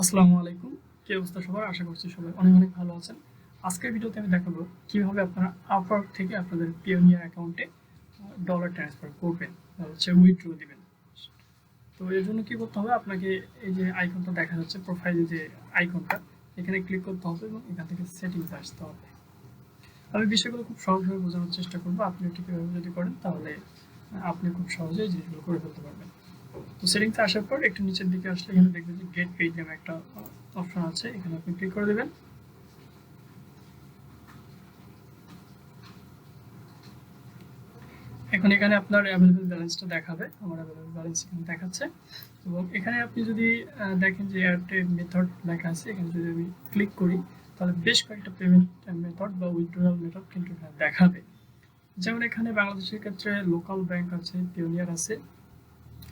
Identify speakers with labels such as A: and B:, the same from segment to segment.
A: আসসালামু আলাইকুম। কি অবস্থা সবার? আশা করছি সবাই অনেক অনেক ভালো আছেন। আজকের ভিডিওতে আমি দেখাবো কিভাবে আপনারা আপওয়ার্ক থেকে আপনাদের পিওনিয়ার অ্যাকাউন্টে ডলার ট্রান্সফার করবেন বা হচ্ছে উইথড্র দিবেন। তো এর জন্য কি করতে হবে, আপনাকে এই যে আইকনটা দেখা যাচ্ছে প্রোফাইলে, যে আইকনটা, এখানে ক্লিক করতে হবে এবং এখান থেকে সেটিংস আসতে হবে। আমি বিষয়গুলো খুব সহজভাবে বোঝানোর চেষ্টা করবো। আপনি ঠিক এভাবে যদি করেন তাহলে আপনি খুব সহজেই জিনিসগুলো করে ফেলতে পারবেন। তো সেটিংসে আসার পর একটু নিচের দিকে আসলে এখানে দেখবেন যে গেট পেইড নামে একটা অপশন আছে, এখানে আপনি ক্লিক করে দেবেন। এখন এখানে আপনার অ্যাভেলেবল ব্যালেন্সটা দেখাবে। আমার অ্যাভেলেবল ব্যালেন্স এখানে দেখাচ্ছে এবং এখানে আপনি যদি দেখেন যে অ্যাড মেথড লেখা আছে, এখানে যদি আমি ক্লিক করি তাহলে বেশ কয়েকটা পেমেন্ট মেথড বা উইথড্রয়াল মেথড কিন্তু এখানে দেখাবে। যেমন এখানে বাংলাদেশের ক্ষেত্রে লোকাল ব্যাংক আছে, পিওনিয়ার আছে,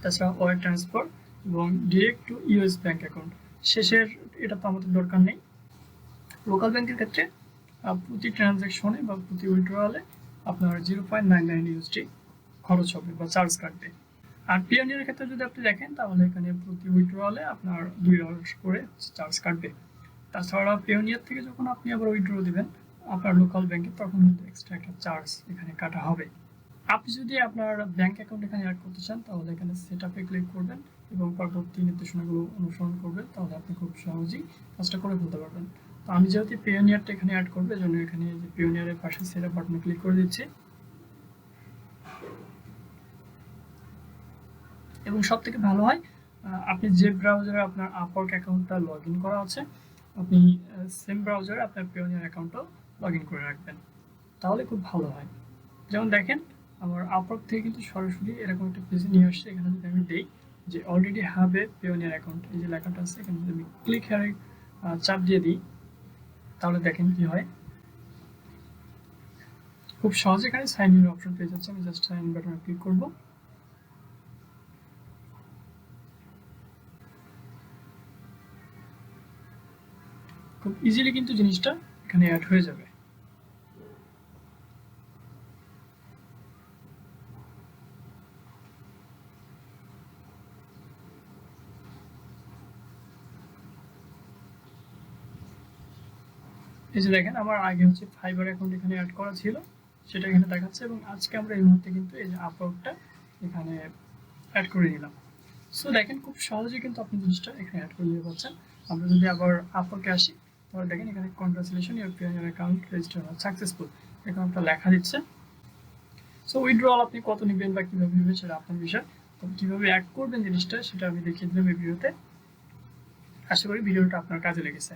A: তাছাড়া ওয়ার ট্রান্সফার এবং direct to US bank account. শেষের এটা তো আমাদের দরকার নেই। লোকাল ব্যাংকের ক্ষেত্রে প্রতি ট্রানজ্যাকশনে বা প্রতি উইথড্রয়ালে আপনার 0.99 ইউএসডি খরচ হবে বা চার্জ কাটবে। আর পিওনিয়ারের ক্ষেত্রে যদি আপনি দেখেন তাহলে এখানে প্রতি উইথড্রয়ালে আপনার $2 করে চার্জ কাটবে। তাছাড়া পিওনিয়ার থেকে যখন আপনি আবার উইথড্র দিবেন আপনার লোকাল ব্যাংকে, তখন কিন্তু এক্সট্রা একটা চার্জ এখানে কাটা হবে। আপনি যদি আপনার ব্যাংক অ্যাকাউন্ট এখানে অ্যাড করতে চান তাহলে এখানে সেট আপে ক্লিক করবেন এবং পরবর্তী নির্দেশনাগুলো অনুসরণ করবেন, তাহলে আপনি খুব সহজেই কাজটা করে ফেলতে পারবেন। তো আমি যেহেতু পিওনিয়ারটা এখানে অ্যাড করবো, এজন্য এখানে যে পিওনিয়ারের পাশে সেট আপ বাটনে ক্লিক করে দিচ্ছি এবং সব থেকে ভালো হয় আপনি যে ব্রাউজারে আপনার আপওয়ার্ক অ্যাকাউন্টটা লগ ইন করা আছে আপনি সেম ব্রাউজারে আপনার পিওনিয়ার অ্যাকাউন্টটাও লগ ইন করে রাখবেন, তাহলে খুব ভালো হয়। যেমন দেখেন আমার আপওয়ার্ক থেকে কিন্তু সরাসরি এরকম একটা পেজে নিয়ে আসছে। এখানে যদি আমি দিই যে already have a pioneer account, এই যে লেখাটা আছে, এখানে যদি আমি ক্লিক হেয়ারে চাপ দিয়ে দিই তাহলে দেখেন কি হয়। খুব সহজে এখানে সাইন ইন অপশন পেয়ে যাচ্ছে। আমি জাস্ট সাইন ইন বাটনে ক্লিক করব। খুব ইজিলি কিন্তু জিনিসটা এখানে অ্যাড হয়ে যাবে। এই যে দেখেন আমার আগে হচ্ছে ফাইবার অ্যাকাউন্ট এখানে অ্যাড করা ছিল, সেটা এখানে দেখাচ্ছে এবং আজকে আমরা এই মুহূর্তে কিন্তু এই যে আপওয়ার্কটা এখানে অ্যাড করে নিলাম। সো দেখেন খুব সহজে কিন্তু আপনি জিনিসটা এখানে অ্যাড করে নিতে পারছেন। আমরা যদি আবার আপওয়ার্কে আসি তাহলে দেখেন এখানে congratulation, your pioneer account register successful, এরকম একটা লেখা দিচ্ছে। সো উইথড্রয়াল আপনি কত নেবেন বা কীভাবে নেবেন সেটা আপনার বিষয়, তবে কীভাবে অ্যাড করবেন জিনিসটা সেটা আমি দেখিয়ে দিলাম এই ভিডিওতে। আশা করি ভিডিওটা আপনার কাজে লেগেছে।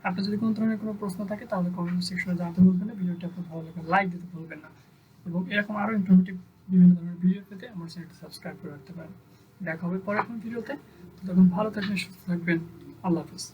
A: আপনার যদি কোনো ধরনের কোনো প্রশ্ন থাকে তাহলে কমেন্ট সেকশনে জানাতে ভুলবেন না। ভিডিওটি আপনার ভালো লাগলে লাইক দিতে ভুলবেন না এবং এরকম আরও ইনফরমেটিভ বিভিন্ন ধরনের ভিডিও পেতে আমার চ্যানেলটি সাবস্ক্রাইব করে রাখতে পারেন। দেখা হবে পরের কোনো ভিডিওতে। তখন ভালো থাকবেন, সুস্থ থাকবেন। আল্লাহ হাফিজ।